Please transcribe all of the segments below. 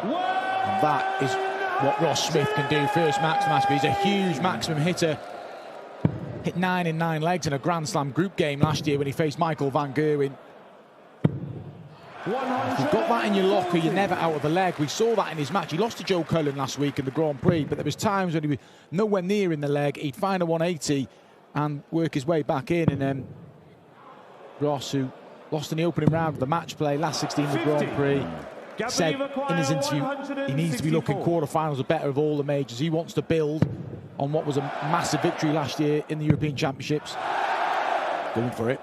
And that is what Ross Smith can do first match. He's a huge maximum hitter. Hit 9 in 9 legs in a Grand Slam group game last year when he faced Michael van Gerwen. If you've got that in your locker, you're never out of the leg. We saw that in his match. He lost to Joe Cullen last week in the Grand Prix, but there was times when he was nowhere near in the leg. He'd find a 180 and work his way back in. And then Ross, who lost in the opening round of the match play, last 16 in the Grand Prix, said in his interview he needs to be looking quarterfinals or better of all the majors. He wants to build on what was a massive victory last year in the European Championships. Going for it.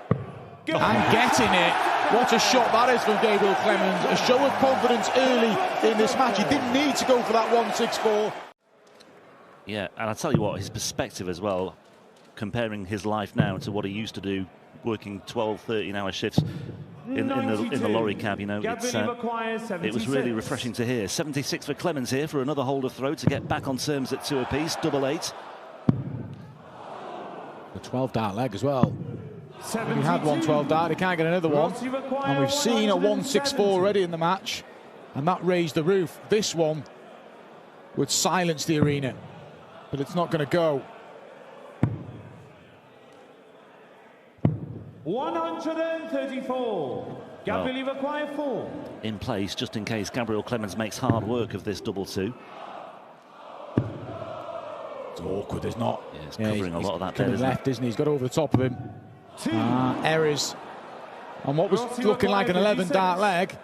And getting it. What a shot that is from Gabriel Clemens. A show of confidence early in this match. He didn't need to go for that 164. Yeah, and I'll tell you what, his perspective as well, comparing his life now to what he used to do, working 12, 13-hour shifts in the lorry cab, you know, it was really refreshing to hear. 76 for Clemens here for another hold of throw to get back on terms at 2 apiece, double 8. The 12-dart leg as well. He had one 12-dart, he can't get another one. And we've seen a 164 already in the match, and that raised the roof. This one would silence the arena, but it's not going to go. 134. Gabriel acquire 4. In place, just in case Gabriel Clemens makes hard work of this double 2. It's awkward, it's not. Yeah, it's covering a lot of that there, left, isn't he? He's got over the top of him. Errors on what was looking like an 11-dart leg.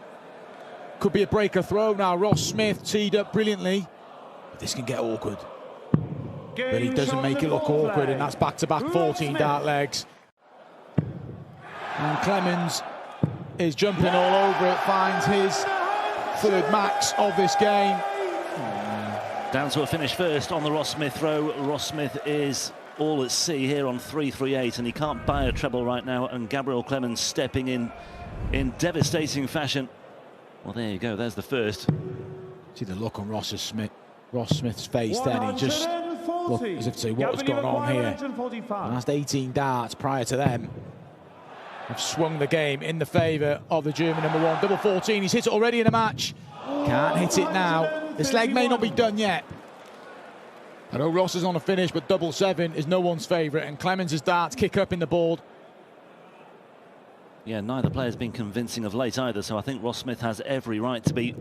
Could be a breaker throw now. Ross Smith teed up brilliantly. But this can get awkward. But he doesn't make it look awkward, and that's back-to-back 14-dart legs. And Clemens is jumping all over it, finds his third max of this game. Down to a finish first on the Ross Smith throw. Ross Smith is all at sea here on 3-3-8, and he can't buy a treble right now, and Gabriel Clemens stepping in devastating fashion. Well, there you go, there's the first. See the look on Ross Smith's face then. He just looked as if to say, what has gone on here? The last 18 darts prior to them have swung the game in the favour of the German number 1. Double 14, he's hit it already in a match. Can't hit it now. This leg may not be done yet. I know Ross is on a finish, but double 7 is no one's favourite, and Clemens' darts kick up in the board. Yeah, neither player's been convincing of late either, so I think Ross Smith has every right to be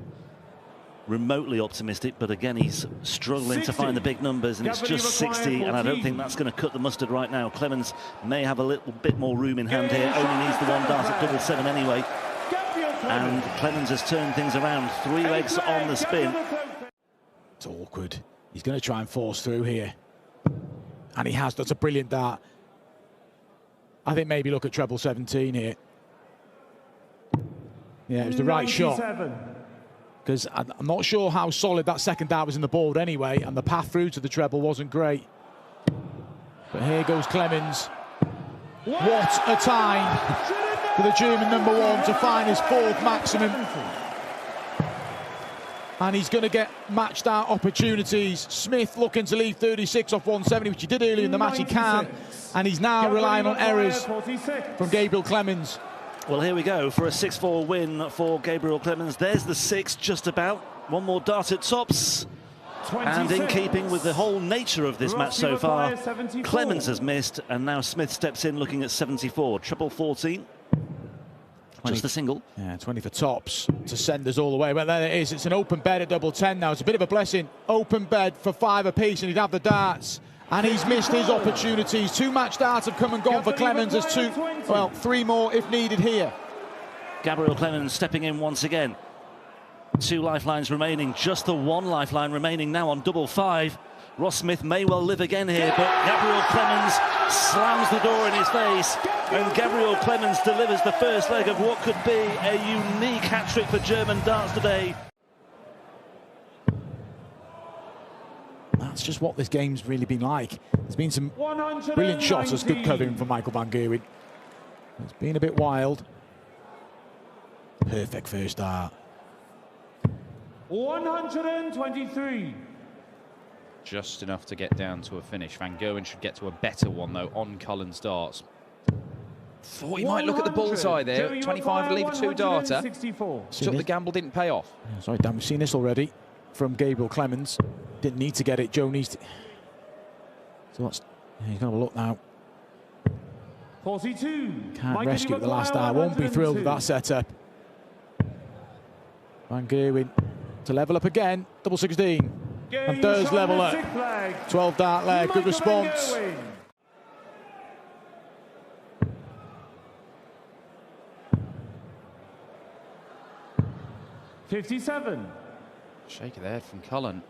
remotely optimistic, but again, he's struggling 60. To find the big numbers, and it's just 60, and I don't think that's going to cut the mustard right now. Clemens may have a little bit more room in hand here, only needs the 1 dart at double 7 anyway. And Clemens has turned things around, 3 legs on the spin. It's awkward. He's going to try and force through here. And he has. That's a brilliant dart. I think maybe look at treble 17 here. Yeah, it was the right shot. Because I'm not sure how solid that second dart was in the board anyway, and the path through to the treble wasn't great. But here goes Clemens. What a time for the German number 1 to find his 4th maximum. And he's going to get match dart opportunities. Smith looking to leave 36 off 170, which he did earlier in the match. He can't. And he's now relying on errors from Gabriel Clemens. Well, here we go for a 6-4 win for Gabriel Clemens. There's the 6, just about. One more dart at tops. 26. And in keeping with the whole nature of this match so far, Clemens has missed, and now Smith steps in looking at 74. Triple 14. 20, just a single. Yeah, 20 for tops to send us all the way. Well, there it is. It's an open bed at double 10 now. It's a bit of a blessing. Open bed for 5 apiece, and he'd have the darts. And he's missed his opportunities. 2 match darts have come and gone for Clemens. There's 3 more if needed here. Gabriel Clemens stepping in once again. 2 lifelines remaining. Just the 1 lifeline remaining now on double 5. Ross Smith may well live again here, but Gabriel Clemens slams the door in his face, and Gabriel Clemens delivers the first leg of what could be a unique hat-trick for German darts today. That's just what this game's really been like. There's been some brilliant shots. There's good covering from Michael van Gerwen. It's been a bit wild. Perfect first dart. 123. Just enough to get down to a finish. Van Gerwen should get to a better one, though, on Cullen's darts. Thought he might look at the bullseye there. 25 to leave a two-darter. Took the gamble, didn't pay off. Yeah, sorry, Dan, we've seen this already from Gabriel Clemens. Didn't need to get it. Joe needs to. So that's. Yeah, he's going to have a look now. 42. Can't rescue at the last hour. Won't be thrilled with that setup. Van Gerwen to level up again. Double 16. And does level up. 12 dart leg. Good response. 57. Shake of the head from Cullen.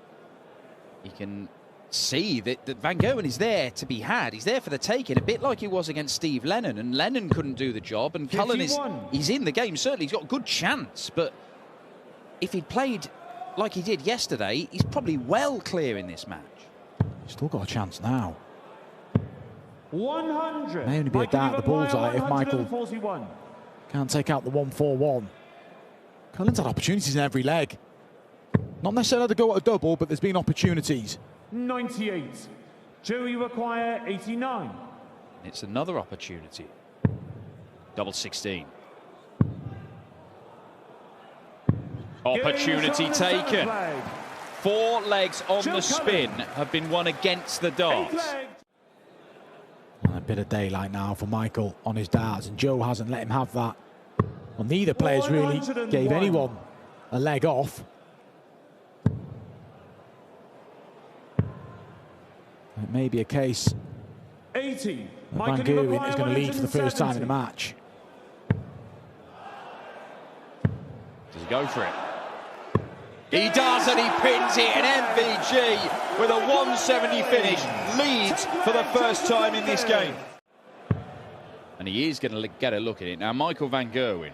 You can see that Van Gerwen is there to be had. He's there for the taking, a bit like he was against Steve Lennon, and Lennon couldn't do the job, and 51. Cullen he's in the game. Certainly, he's got a good chance, but if he'd played like he did yesterday, he's probably well clear in this match. He's still got a chance now. 100. May only be a dart at the bullseye if Michael can't take out the 141. Cullen's had opportunities in every leg. Not necessarily to go at a double, but there's been opportunities. 98. Joey require 89. It's another opportunity. Double 16. Opportunity taken. 4 legs on the spin have been won against the darts. And a bit of daylight now for Michael on his darts, and Joe hasn't let him have that. Well, neither players really gave anyone a leg off. It may be a case 80. that Van Gerwen is going to lead for the first time in the match. Does he go for it? He does, and he pins it, and MVG with a 170 finish leads for the first time in this game. And he is going to get a look at it. Now, Michael Van Gerwen,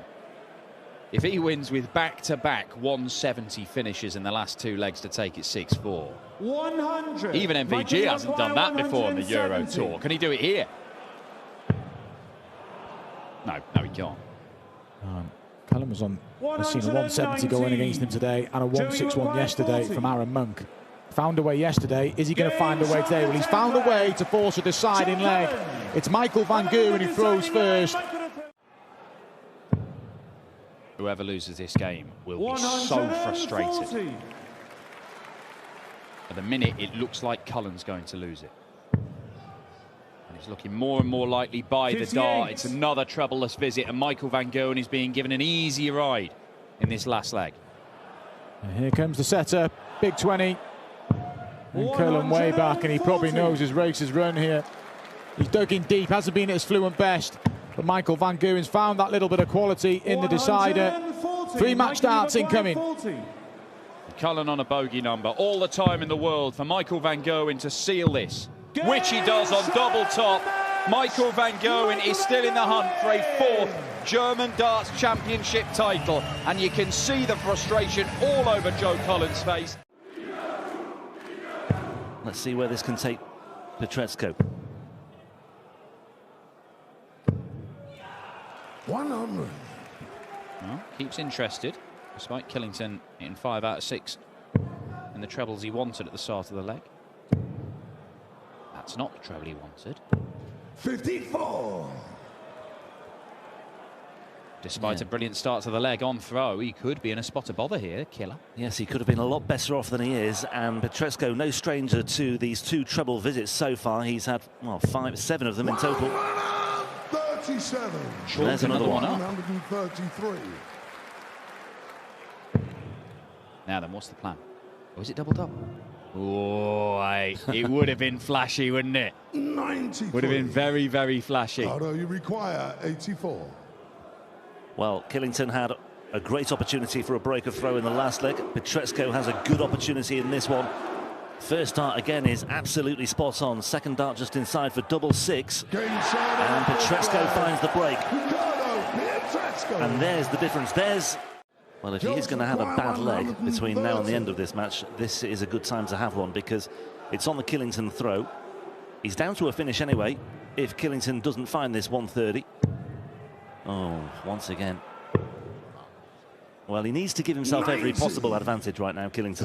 if he wins with back-to-back 170 finishes in the last 2 legs to take it 6-4. 100. Even MVG hasn't done that before on the Euro Tour. Can he do it here? No, he can't. Callum was on, has seen a 170 going against him today and a 161 yesterday from Aaron Monk. Found a way yesterday. Is he going to find a way today? Well, he's found a way to force a deciding leg. It's Michael Van Gerwen who throws first. Whoever loses this game will be so frustrated. At the minute, it looks like Cullen's going to lose it. And it's looking more and more likely by the dart. It's another troubleless visit, and Michael Van Gerwen is being given an easy ride in this last leg. And here comes the setter, big 20. And Cullen way back, and he probably knows his race is run here. He's dug in deep, hasn't been at his fluent best. But Michael Van Gerwen's found that little bit of quality in the decider. 3 match darts incoming. Cullen on a bogey number. All the time in the world for Michael Van Gerwen to seal this, which he does on double top. Michael Van Gerwen is still in the hunt for a 4th German Darts Championship title, and you can see the frustration all over Joe Cullen's face. Let's see where this can take Petretsko. 100. Well, keeps interested, despite Killington in 5 out of 6 in the trebles he wanted at the start of the leg. That's not the treble he wanted. 54. Despite a brilliant start to the leg on throw, he could be in a spot of bother here, Killer. Yes, he could have been a lot better off than he is, and Petretsko, no stranger to these 2 treble visits so far. He's had, well, 7 of them in total. 37. There's another one up. 133. Now then, what's the plan? Oh, is it double-double? Oh, it would have been flashy, wouldn't it? 93. Would have been very, very flashy. Although you require 84. Well, Killington had a great opportunity for a break of throw in the last leg. Petretsko has a good opportunity in this one. First dart again is absolutely spot on. Second dart just inside for double 6. And Petretsko finds the break. And there's the difference. Well, if he is going to have a bad leg between now and the end of this match, this is a good time to have one, because it's on the Killington throw. He's down to a finish anyway, if Killington doesn't find this 130. Oh, once again. Well, he needs to give himself every possible advantage right now, Killington.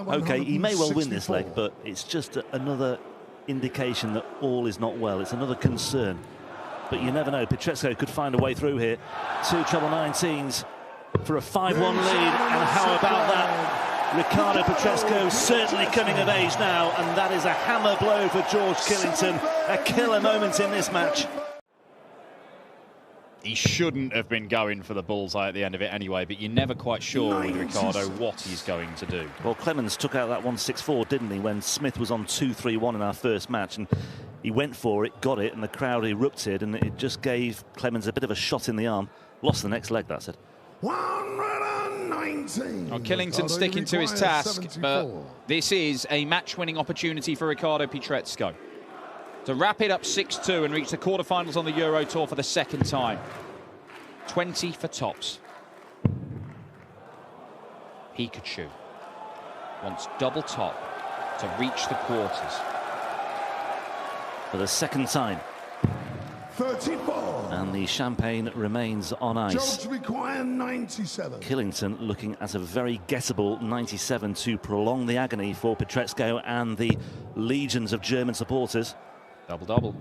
OK, he may well win this leg, but it's just another indication that all is not well. It's another concern. but you never know. Pietreczko could find a way through here. 2 treble 19s for a 5-1 lead, and how about that? Ricardo Pietreczko certainly coming of age now, and that is a hammer blow for George Killington. A killer moment in this match. He shouldn't have been going for the bullseye at the end of it anyway, but you're never quite sure with Ricardo what he's going to do. Well, Clemens took out that 164, didn't he, when Smith was on 2-3-1 in our first match, and he went for it, got it, and the crowd erupted, and it just gave Clemens a bit of a shot in the arm. Lost the next leg, that's it. 119. Well, Killington sticking to his task, but this is a match-winning opportunity for Ricardo Pietreczko to wrap it up 6-2 and reach the quarterfinals on the Euro Tour for the second time. 20 for tops. Pikachu wants double top to reach the quarters. For the second time. 34. And the champagne remains on ice. Judge require 97. Killington looking at a very gettable 97 to prolong the agony for Pietreczko and the legions of German supporters. Double-double.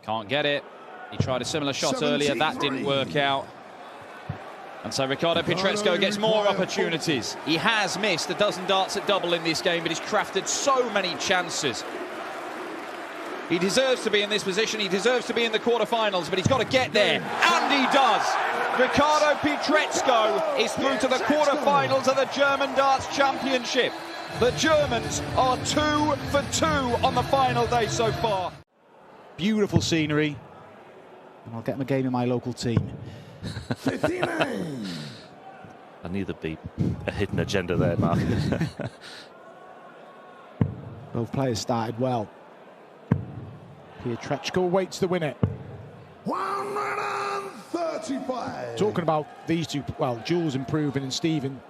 Can't get it. He tried a similar shot earlier. That didn't work out. And so Ricardo Pietreczko gets more opportunities. He has missed a dozen darts at double in this game, but he's crafted so many chances. He deserves to be in this position. He deserves to be in the quarterfinals, but he's got to get there. And he does. Ricardo Pietreczko is through to the quarterfinals of the German Darts Championship. The Germans are 2 for 2 on the final day so far. Beautiful scenery. And I'll get my game in my local team. 59. I knew there'd be a hidden agenda there, Mark. Both players started well. Pietreczko waits to win it. 135. Talking about these two, well, Jules improving and Stephen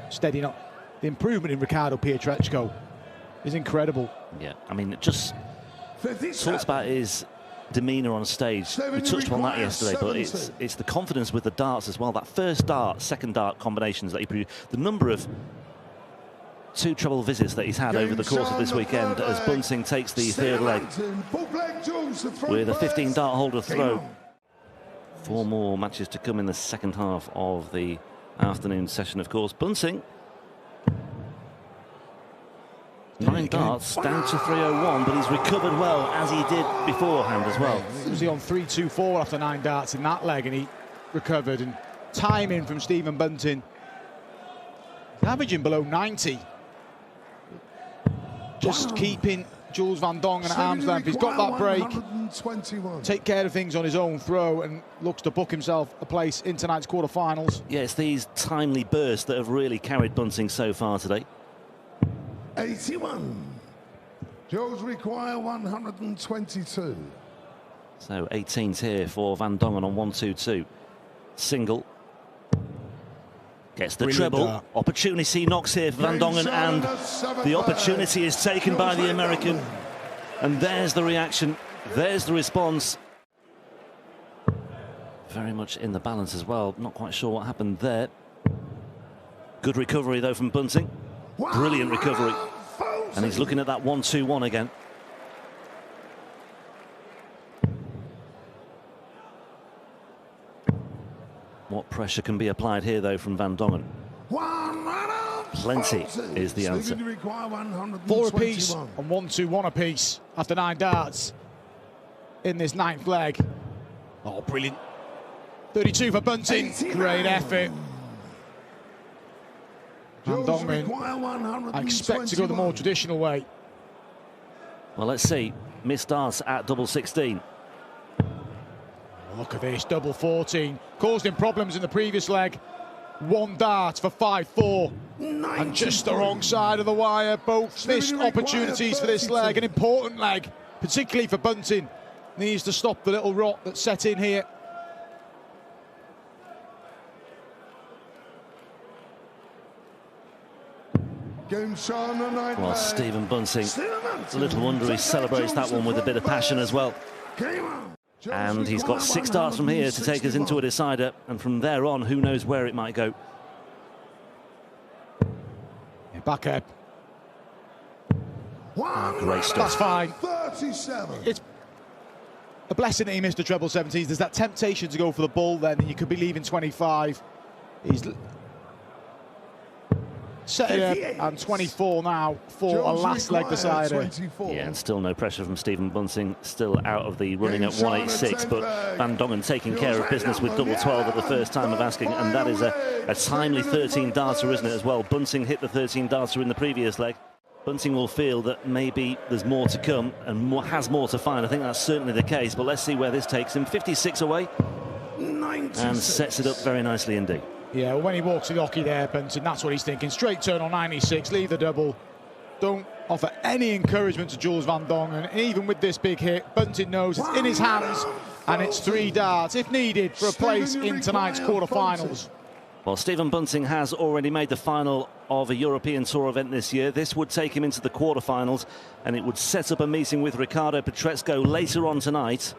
steadying up. The improvement in Ricardo Pietreczko is incredible. Yeah, I mean, it just 57. talks about his demeanour on stage. We touched on that yesterday, but it's the confidence with the darts as well. That first dart, second dart combinations that he produced, the number of 2 treble visits that he's had over the course of this weekend as Bunting takes the third leg with a 15 dart holder throw. 4 more matches to come in the second half of the afternoon session, of course. Bunting 9 darts down to 301, but he's recovered well, as he did beforehand as well. Was he on 3-2-4 after 9 darts in that leg, and he recovered. And timing from Stephen Bunting, averaging below 90. Just keeping Jules Van Dongen at arm's length. He's got that break. Take care of things on his own throw and looks to book himself a place in tonight's quarterfinals. Yeah, it's these timely bursts that have really carried Bunting so far today. 81. Joes require 122. So 18s here for Van Dongen on 1-2-2. Single. Gets the Brilliant treble. dart. Opportunity knocks here for Van Dongen, and the opportunity is taken by the American. And there's the reaction. There's the response. Very much in the balance as well. Not quite sure what happened there. Good recovery, though, from Bunting. Brilliant recovery. And he's looking at that 1-2-1 again. What pressure can be applied here, though, from Van Dongen? Plenty is the answer. 4 apiece and 1-2-1 apiece after 9 darts in this 9th leg. Oh, brilliant. 32 for Bunting. Great effort. Van Dongen, I expect to go the more traditional way. Well, let's see. Missed darts at double 16. Look at this, double 14. Caused him problems in the previous leg. 1 dart for 5-4. And just the wrong side of the wire. Both missed opportunities for this leg. An important leg, particularly for Bunting. Needs to stop the little rot that's set in here. Well, Stephen Bunting, little wonder he celebrates that one with a bit of passion as well. And he's got 6 darts from here to take us into a decider, and from there on, who knows where it might go. Back up. Oh, great stuff. That's fine. 37. It's A blessing that he missed the treble 17s. There's that temptation to go for the bull then, and you could be leaving 25. He's set it up, and 24 now for a last leg decider. 24. Yeah, and still no pressure from Stephen Bunting, still out of the running at 186, but Van Dongen taking care of business with double 12 at the first time of asking, and that is a timely 13 darter, isn't it, as well? Bunting hit the 13 darter in the previous leg. Bunting will feel that maybe there's more to come and has more to find. I think that's certainly the case, but let's see where this takes him. 56 away 96. and sets it up very nicely indeed. Yeah, well, when he walks the hockey there, Bunting, that's what he's thinking. Straight turn on 96, leave the double. Don't offer any encouragement to Jules Van Dongen. And even with this big hit, Bunting knows it's in his hands, and it's 3 darts, if needed, for a place in tonight's quarterfinals. Well, Stephen Bunting has already made the final of a European Tour event this year. This would take him into the quarterfinals, and it would set up a meeting with Ricardo Petresco later on tonight.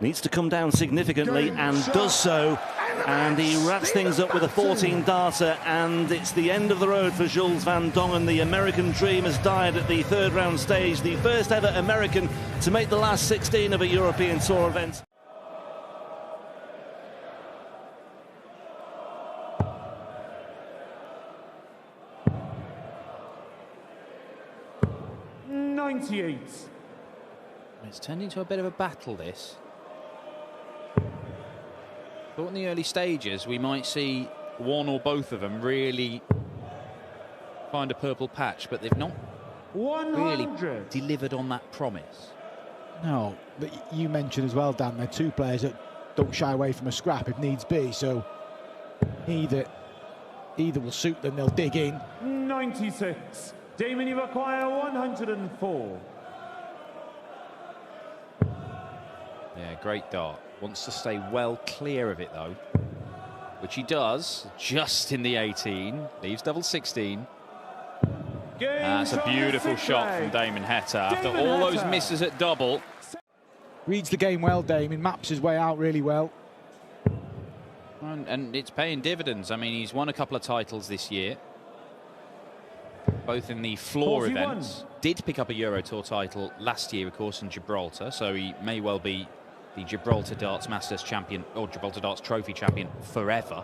Needs to come down significantly, and does so. And he wraps things up with a 14 darter, and it's the end of the road for Jules Van Dongen. The American dream has died at the third round stage. The first ever American to make the last 16 of a European Tour event. It's turned into a bit of a battle, this. Thought in the early stages we might see one or both of them really find a purple patch, but they've not really delivered on that promise. No, but you mentioned as well, Dan, they're two players that don't shy away from a scrap if needs be, so either will suit them, they'll dig in. 96. Damon, you require 104. Yeah, great dart. Wants to stay well clear of it, though, which he does, just in the 18. Leaves double 16. That's a beautiful shot from Damon Heta. After all those misses at double. Reads the game well, Damon. Maps his way out really well. And it's paying dividends. I mean, he's won a couple of titles this year, both in the floor 41. events. Did pick up a Euro Tour title last year, of course, in Gibraltar, so he may well be the Gibraltar Darts Masters champion, or Gibraltar Darts Trophy champion forever.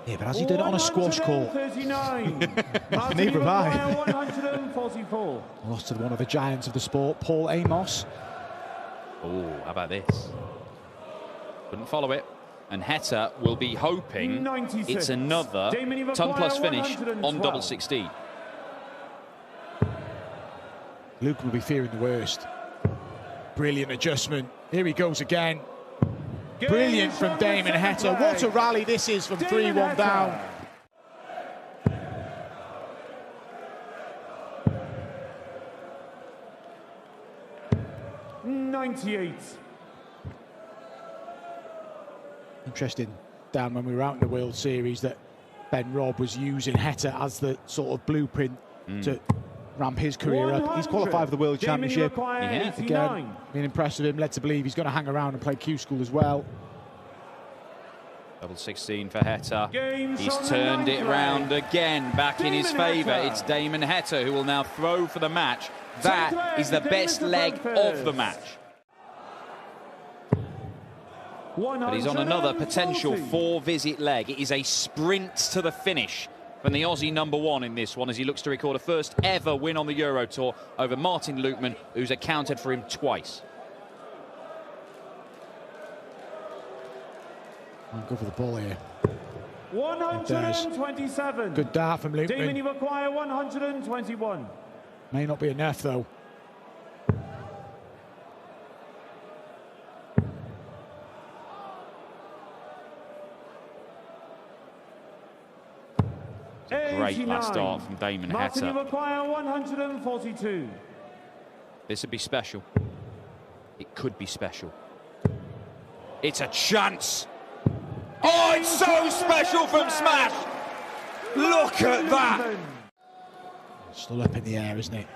Yeah, but has he done it on a squash court? 139. Neither have I. 144. Lost to one of the giants of the sport, Paul Amos. Oh, how about this? Couldn't follow it. And Heta will be hoping 96. it's another Damon, ton plus finish 112. on double 16. Luke will be fearing the worst. Brilliant adjustment. Here he goes again. Brilliant from Damon Heta. What a rally this is from 3-1 down. Interesting, Dan, when we were out in the World Series, that Ben Robb was using Heta as the sort of blueprint to ramp his career up. He's qualified for the World Championship. Yeah. Again, being impressed with him, led to believe he's going to hang around and play Q School as well. Double 16 for Heta. He's turned it round again, back in his favour. It's Damon Heta who will now throw for the match. That is the best leg of the match. But he's on another potential 4-visit leg. It is a sprint to the finish from the Aussie #1 in this one, as he looks to record a first ever win on the Euro Tour over Martin Lukeman, who's accounted for him twice. I'll go for the ball here. 127. Good dart from Damon, Lukeman. you require 121. May not be enough though. Great last dart from Damon Martin, you Heta. require 142. This would be special. It could be special. It's a chance. Oh, it's so special from Smash. Look at that. Still up in the air, isn't it?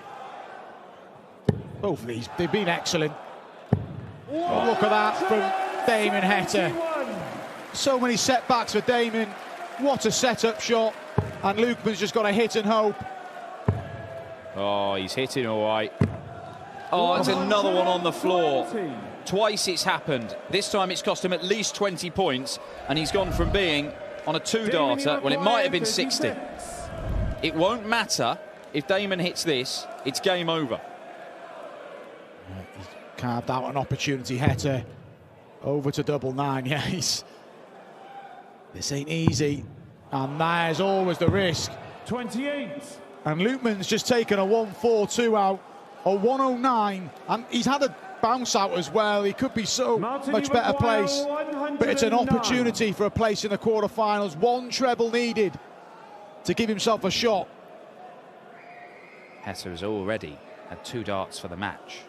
Both of these, they've been excellent. Oh, look at that from Damon Heta. So many setbacks for Damon. What a setup shot. And Lukeman's just got to hit and hope. Oh, he's hitting all right. Oh, it's another one on the floor. 120. Twice it's happened. This time it's cost him at least 20 points, and he's gone from being on a two-darter, well, it might have been 60. It won't matter if Damon hits this, it's game over. He's carved out an opportunity header over to double nine. Yeah, this ain't easy, and there's always the risk. 28. And Lukeman's just taken a 142 out, a 109, and he's had a bounce out as well. He could be so much better place, but it's an opportunity for a place in the quarterfinals. One treble needed to give himself a shot. Hesse has already had 2 darts for the match.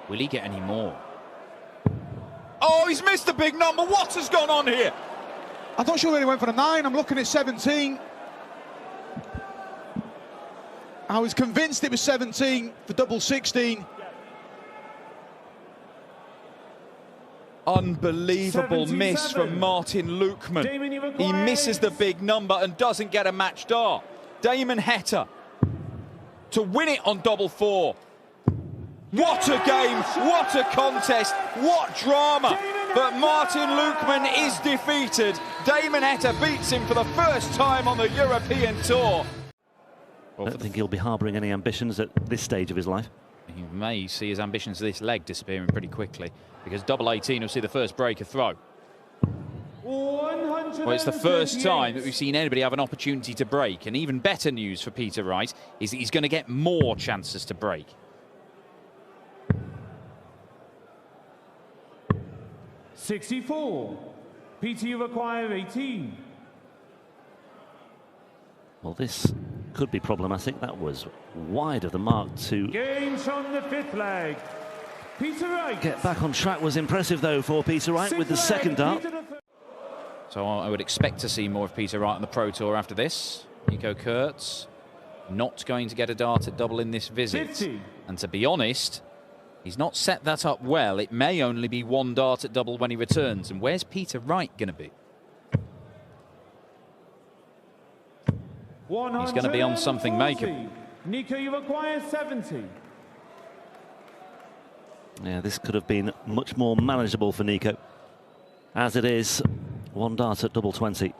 Will he get any more? Oh, he's missed the big number. What has gone on here? I'm not sure where he went for the 9. I'm looking at 17. I was convinced it was 17 for double 16. Unbelievable miss from Martin Lukeman. He misses the big number and doesn't get a match dart. Damon Hette to win it on double 4. What a game, what a contest, what drama. But Martin Lukeman is defeated. Damon Hette beats him for the first time on the European Tour. I don't think he'll be harbouring any ambitions at this stage of his life. He may see his ambitions of this leg disappearing pretty quickly, because double 18 will see the first breaker throw. Well, it's the first time that we've seen anybody have an opportunity to break, and even better news for Peter Wright is that he's going to get more chances to break. $64. PT require 18. Well, this could be problematic. That was wide of the mark to Games from the 5th leg. Peter Wright. get back on track. Was impressive, though, for Peter Wright with the second dart. So I would expect to see more of Peter Wright on the Pro Tour after this. Nico Kurtz not going to get a dart at double in this visit. 50. And to be honest, he's not set that up well. It may only be 1 dart at double when he returns. And where's Peter Wright going to be? He's going to be on something makeable. Nico, you require 70. Yeah, this could have been much more manageable for Nico. As it is, 1 dart at double 20.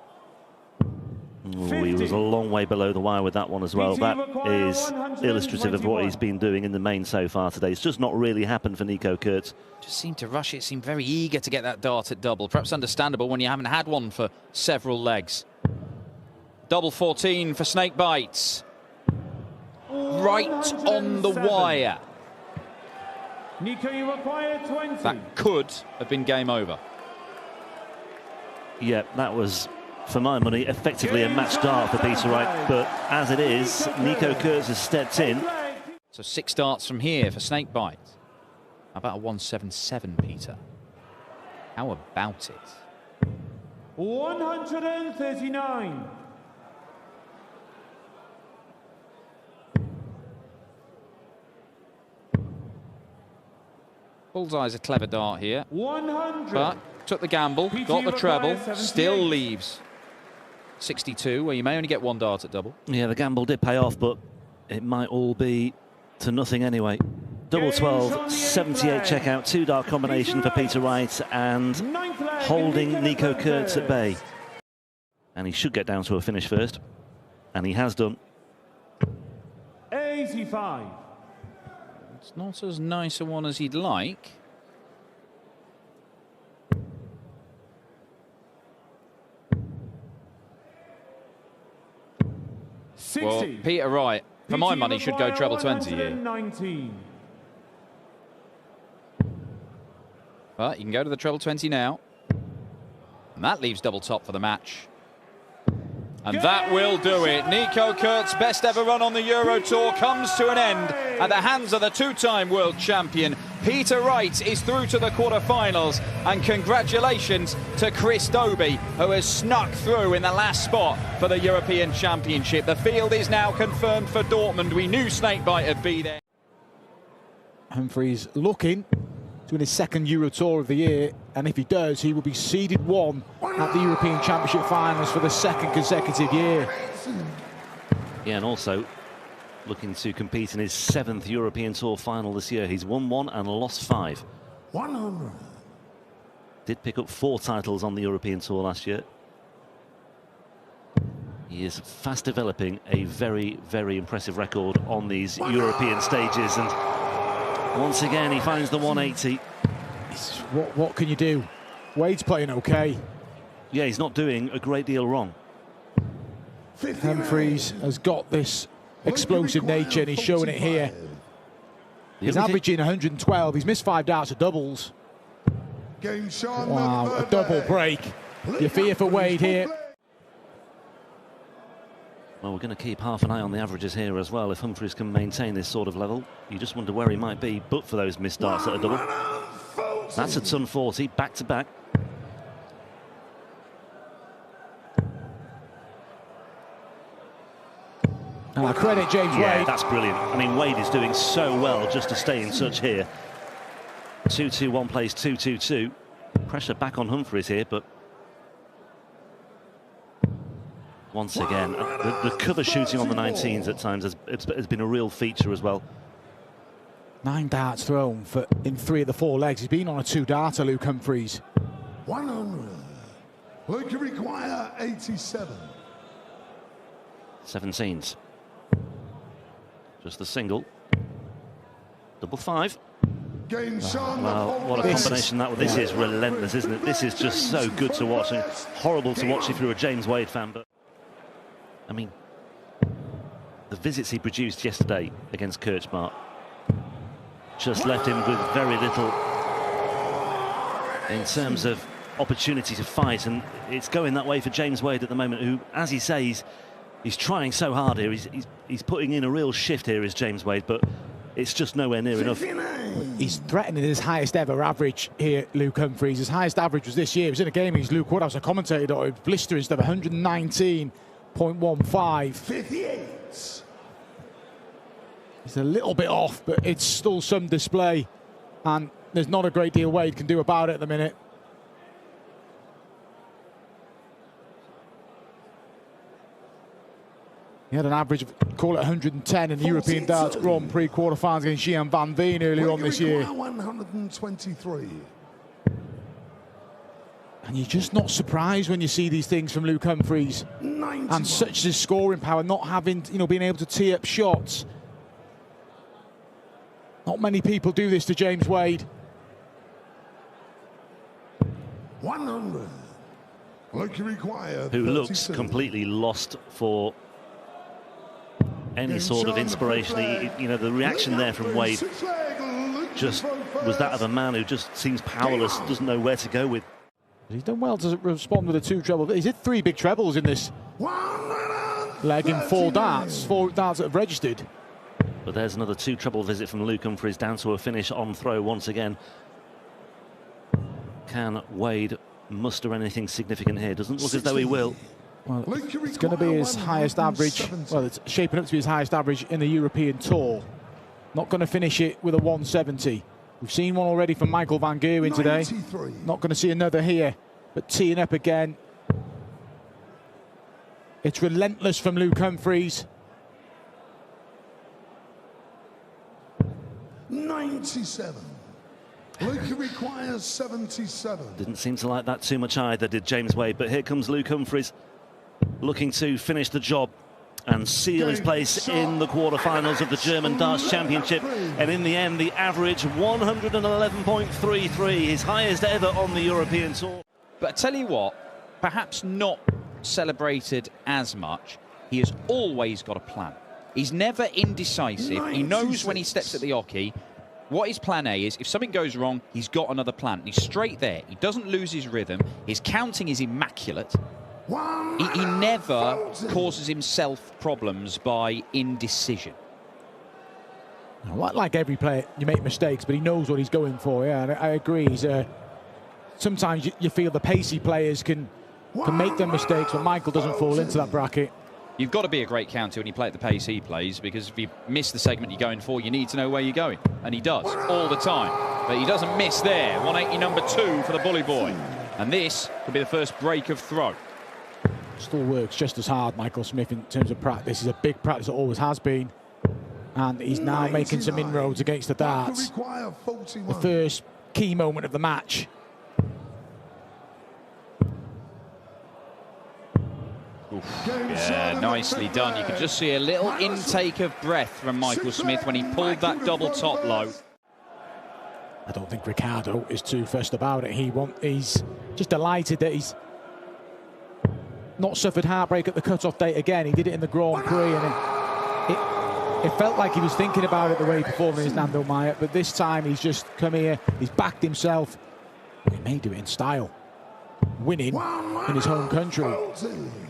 Ooh, he was a long way below the wire with that one as well. That is illustrative of what he's been doing in the main so far today. It's just not really happened for Nico Kurtz. Just seemed to rush it, seemed very eager to get that dart at double. Perhaps understandable when you haven't had one for several legs. Double 14 for snake bites. Right on the wire. Nico, you require 20. That could have been game over. Yeah, that was, for my money, effectively a match dart for Peter Wright. But as it is, Nico Kurtz has stepped in. So 6 darts from here for snake bite. How about a 177, Peter? How about it? 139. Bullseye's a clever dart here, 100. but took the gamble, got the treble, still leaves 62, where you may only get 1 dart at double. Yeah, the gamble did pay off, but it might all be to nothing anyway. Double 12, 78 checkout, 2 dart combination for Peter Wright, and holding Nico Kurtz at bay. And he should get down to a finish first, and he has done. 85. It's not as nice a one as he'd like. Well, Peter Wright, for my money, should go treble 20 here. 19. But you can go to the treble 20 now. And that leaves double top for the match. And that will do it. Nico Kurtz's best ever run on the Euro Tour comes to an end at the hands of the 2-time world champion. Peter Wright is through to the quarterfinals, and congratulations to Chris Dobey, who has snuck through in the last spot for the European Championship. The field is now confirmed for Dortmund. We knew Snakebite would be there. Humphries looking to win his 2nd Euro Tour of the year, and if he does, he will be seeded 1 at the European Championship finals for the 2nd consecutive year. Yeah, and also looking to compete in his 7th European Tour final this year. He's won 1 and lost 5. 100. Did pick up 4 titles on the European Tour last year. He is fast developing a very, very impressive record on these European stages, and once again he finds the 180. What can you do? Wade's playing okay. Yeah, he's not doing a great deal wrong. Humphries has got this explosive nature, and he's showing it here. He's averaging 112. He's missed 5 darts at doubles. Wow, a double break. You fear for Wade here. Well, we're going to keep half an eye on the averages here as well. If Humphries can maintain this sort of level, you just wonder where he might be, but for those missed darts at a double. That's a ton 40, back to back. Credit James Wade. That's brilliant. I mean, Wade is doing so well just to stay in touch here. 2-2-1 plays 2-2-2. Pressure back on Humphries here, but once again, the cover shooting on the 19s at times has been a real feature as well. 9 darts thrown in 3 of the 4 legs. He's been on a 2-darter, Luke Humphries. 100. Luke require 87. 17s. Just the single. Double 5. Well, what a combination that was. This is relentless, isn't it? This is just so good to watch, and horrible to watch if you're a James Wade fan. But I mean, the visits he produced yesterday against Kirchmark just left him with very little in terms of opportunity to fight, and it's going that way for James Wade at the moment, who, as he says, he's trying so hard here. He's putting in a real shift here, is James Wade, but it's just nowhere near enough. He's threatening his highest ever average here, Luke Humphries. His highest average was this year. It was in a game against Luke Woodhouse, a commentator, it was blistering stuff, 119.15. 58. He's a little bit off, but it's still some display, and there's not a great deal Wade can do about it at the minute. He had an average of, call it 110 in the European Darts Grand Prix quarterfinals against Gian Van Veen earlier on this year. 123. And you're just not surprised when you see these things from Luke Humphries. 91. And such his scoring power, not having, being able to tee up shots. Not many people do this to James Wade. 100. Luke require Who looks 37. completely lost for any sort of inspiration. The reaction there from Wade just was that of a man who just seems powerless, doesn't know where to go with. He's done well to respond with a 2 treble. He's hit 3 big trebles in this leg in 4 darts. 4 darts that have registered. But there's another 2 treble visit from Luke Humphries, down to a finish on throw once again. Can Wade muster anything significant here? Doesn't look as though he will. Well, it's going to be his highest average. Well, it's shaping up to be his highest average in the European Tour. Not going to finish it with a 170. We've seen one already from Michael van Gerwen today. 93. Not going to see another here. But teeing up again. It's relentless from Luke Humphries. 97. Luke requires 77. Didn't seem to like that too much either, did James Wade. But here comes Luke Humphries, looking to finish the job and seal his place in the quarterfinals of the German Darts Championship. And in the end, the average 111.33, his highest ever on the European Tour. But I tell you what, perhaps not celebrated as much. He has always got a plan. He's never indecisive. He knows when he steps at the hockey what his plan A is. If something goes wrong, he's got another plan. He's straight there. He doesn't lose his rhythm. His counting is immaculate. He never causes himself problems by indecision. Like every player, you make mistakes, but he knows what he's going for. Yeah, and I agree. Sometimes you feel the pacey players can make them mistakes, but Michael doesn't fall into that bracket. You've got to be a great counter when you play at the pace he plays, because if you miss the segment you're going for, you need to know where you're going. And he does, all the time. But he doesn't miss there. 180 number 2 for the bully boy. And this could be the first break of throw. Still works just as hard, Michael Smith, in terms of practice. He's a big practice, it always has been. And he's now making some inroads against the darts. The first key moment of the match. Yeah, nicely done. You could just see a little intake of breath from Michael Smith when he pulled that double top low. I don't think Ricardo is too fussed about it. He's just delighted that he's not suffered heartbreak at the cut-off date again. He did it in the Grand Prix, and it felt like he was thinking about it the way he performed in his Nando Maya, but this time he's just come here, he's backed himself. He may do it in style, winning in his home country.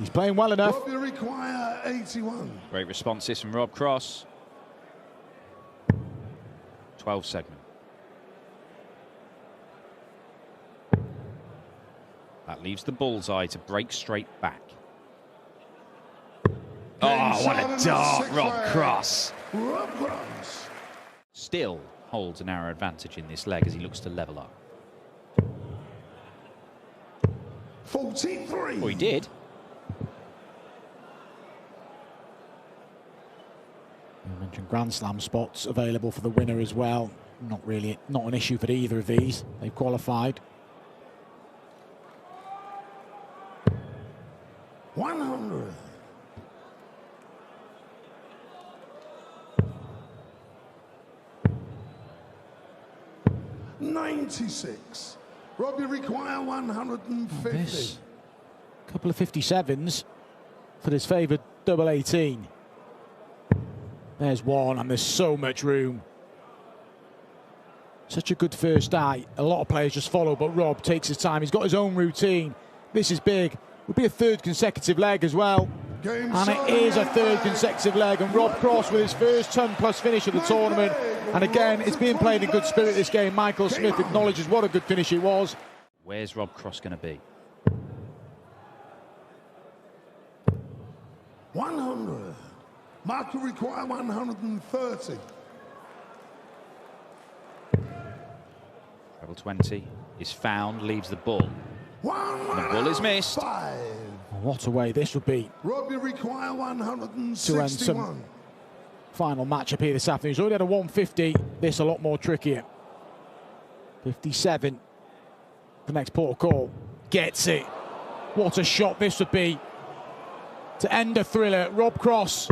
He's playing well enough. Require 81. Great responses from Rob Cross. 12 segment. That leaves the bullseye to break straight back. Oh, what a dart, Rob Cross. Still holds a narrow advantage in this leg as he looks to level up. 43. Oh, he did. You mentioned Grand Slam spots available for the winner as well. Not an issue for either of these. They've qualified. 100. $96. Robbie require 150. This couple of 57s for this favoured double 18. There's one, and there's so much room. Such a good first start. A lot of players just follow, but Rob takes his time. He's got his own routine. This is big. Will be a third consecutive leg as well. And it is a third consecutive leg. And Rob Cross with his first ton-plus finish of the tournament. And again, it's being played in good spirit, this game. Michael Smith acknowledges what a good finish it was. Where's Rob Cross going to be? 100. Mark will require 130. Treble 20 is found, leaves the bull. The bull is missed. What a way this would be. Robbie require 161. To end some final matchup here this afternoon. He's already had a 150. This a lot more trickier. 57. The next port of call. Gets it. What a shot this would be. To end a thriller. Rob Cross.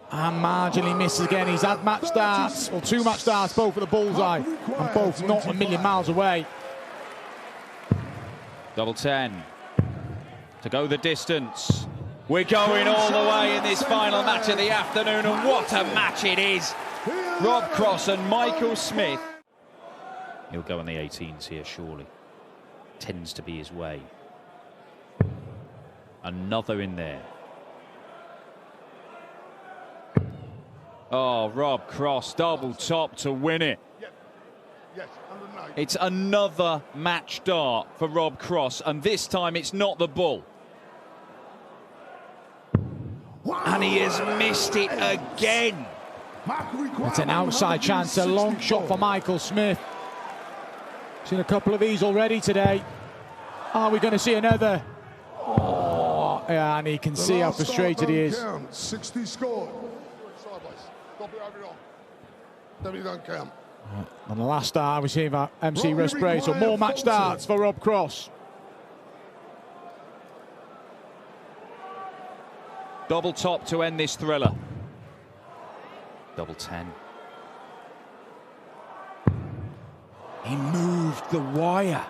And marginally misses again. He's had match starts, or two match starts, both at the bullseye. And both not a million miles away. Double 10 to go the distance. We're going all the way in this final match of the afternoon, and what a match it is. Rob Cross and Michael Smith. He'll go on the 18s here, surely. Tends to be his way. Another in there. Oh, Rob Cross, double top to win it. Yes, it's another match dart for Rob Cross, and this time it's not the bull. And he has missed it again. It's an outside chance, a long shot for Michael Smith. Seen a couple of these already today. Are we going to see another? Oh, yeah, and he can see how frustrated he is. 60 scored. Definitely don't count. And the last start was here by MC Respray, so more match starts for Rob Cross. Double top to end this thriller. Double 10. He moved the wire.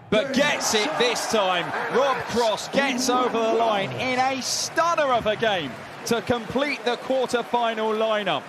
But gets it this time. Rob Cross gets over the line in a stunner of a game to complete the quarter-final lineup.